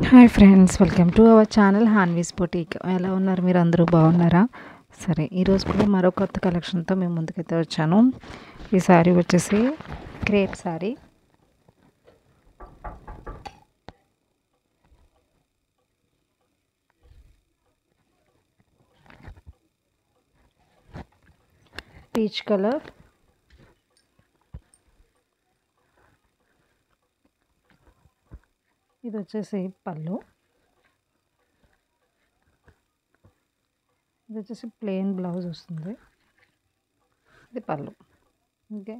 Hi friends, welcome to our channel Hanvis boutique. ఎలా ఉన్నారు? మీరు అందరూ బాగున్నారా? సరే, ఈరోజు కూడా మరో కొత్త కలెక్షన్తో మేము ముందుకైతే వచ్చాను. ఈ శారీ వచ్చేసి క్రేప్ శారీ. పీచ్ కలర్, ఇది వచ్చేసి పళ్ళు, ఇది వచ్చేసి ప్లెయిన్ బ్లౌజ్ వస్తుంది. ఇది పళ్ళు. ఓకే,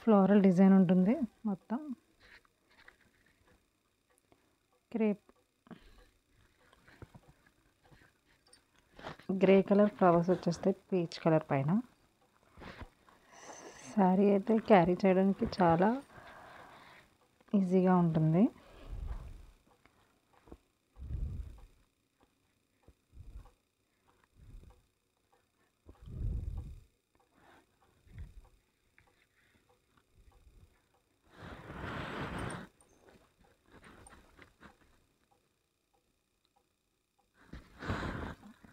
ఫ్లోరల్ డిజైన్ ఉంటుంది. మొత్తం క్రేప్ గ్రే కలర్ ఫ్లవర్స్ వచ్చేస్తాయి పీచ్ కలర్ పైన. శారీ అయితే క్యారీ చేయడానికి చాలా ఈజీగా ఉంటుంది.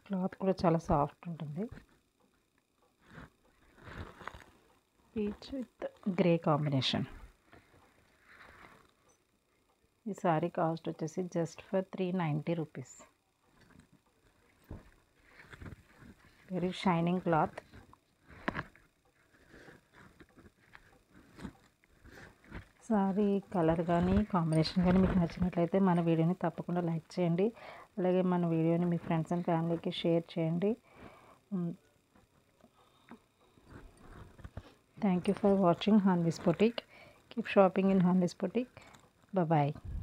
క్లాత్ కూడా చాలా సాఫ్ట్ ఉంటుంది. Peach with grey combination. ఈ సారీ కాస్ట్ వచ్చేసి just for 390 rupees. Very shining cloth. Sorry colour కానీ కాంబినేషన్ కానీ మీకు నచ్చినట్లయితే మన వీడియోని తప్పకుండా లైక్ చేయండి. అలాగే మన వీడియోని మీ ఫ్రెండ్స్ అండ్ ఫ్యామిలీకి షేర్ చేయండి. Thank you for watching Hanvis boutique. Keep shopping in Hanvis boutique. Bye bye.